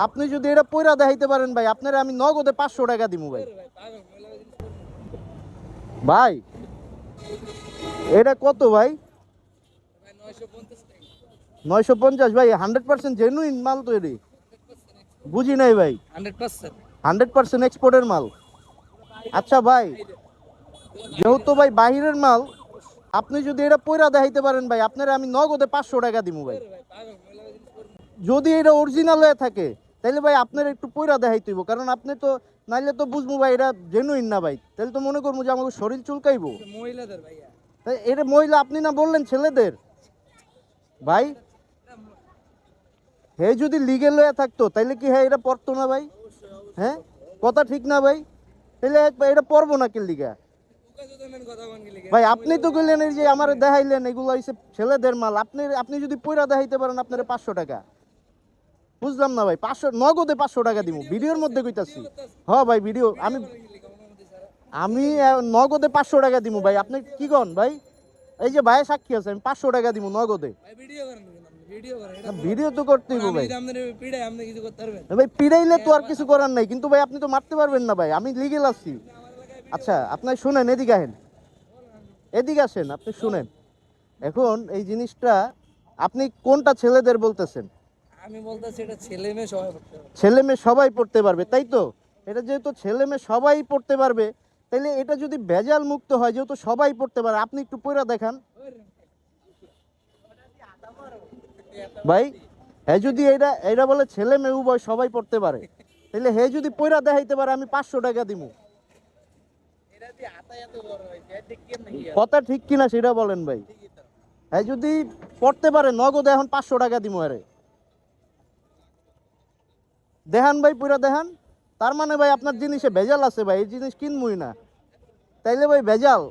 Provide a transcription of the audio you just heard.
আপনি যদি এটা পয়রা দেখাইতে পারেন ভাই, আপনার আমি নগদে 500 টাকা দিব ভাই। ভাই এটা কত ভাই? 950 ভাই, 100% জেনুইন মাল তো এটি। বুঝি নাই ভাই। 100% এক্সপোর্টের মাল। আচ্ছা ভাই, যেহেতু ভাই বাহিরের মাল, আপনি যদি এটা পয়রা দেখাইতে পারেন ভাই, আপনার আমি নগদে 500 টাকা দিব ভাই। যদি এটা অরিজিনাল হয়ে থাকে তাহলে ভাই আপনার একটু পয়রা দেখাইতে হইব, কারণ আপনি তো নাইলে তো বুঝবো ভাই এটা জেনুইন না ভাই, তাহলে তো মনে করবো যে আমাকে শরীর চুলকাইবো। মহিলাদের ভাইয়া, তাই এটা মহিলা আপনি না বললেন ছেলেদের ভাই। হে যদি লিগেল হয়ে থাকতো তাইলে কি হ্যাঁ এটা পড়তো না ভাই? হ্যাঁ, কথা ঠিক না ভাই? তাহলে এটা পড়বো না কি লিগা ভাই? আপনি তো কইলেন এই যে আমার দেখাইলেন এগুলো হইছে ছেলেদের মাল, আপনি আপনি যদি পয়রা দেখাইতে পারেন আপনার 500 টাকা। বুঝলাম না ভাই, 500 নগদে 500 টাকা দিব, ভিডিওর মধ্যে কইতাছি। হ্যাঁ ভাই, ভিডিও আমি আমি নগদে 500 টাকা দিব ভাই। আপনি কি কন ভাই? এই যে ভাই সাক্ষী আছে, আমি 500 টাকা দিব নগদে। ভিডিও তো করতেই ভাই। ভাই পিড়াইলে তো আর কিছু করার নাই, কিন্তু ভাই আপনি তো মারতে পারবেন না ভাই, আমি লিগেল আছি। আচ্ছা আপনি শুনেন, এদিকে আসেন, এদিকে আসেন, আপনি শুনেন। এখন এই জিনিসটা আপনি কোনটা ছেলেদের বলতেছেন? আমি বলতেছি এটা ছেলে মেয়ে সবাই পড়তে পারে। ছেলে মেয়ে সবাই পড়তে পারবে, তাই তো? এটা যেহেতু ছেলে মেয়ে সবাই পড়তে পারবে, তাহলে এটা যদি ভেজাল মুক্ত হয়, যেহেতু সবাই পড়তে পারে, আপনি একটু পয়রা দেখান ভাই। হ্যাঁ যদি এটা এটা বলে ছেলে মেয়ে উভয় সবাই পড়তে পারে, তাহলে হে যদি পয়রা দেখাইতে পারে আমি 500 টাকা দিব। কথা ঠিক কিনা সেটা বলেন ভাই। হ্যাঁ যদি পড়তে পারে নগদে এখন 500 টাকা দিব আরে। দেখান ভাই, পয়রা দেখান। তার মানে ভাই আপনার জিনিসে ভেজাল আছে ভাই, এই জিনিস কিনবই না, তাইলে ভাই ভেজাল।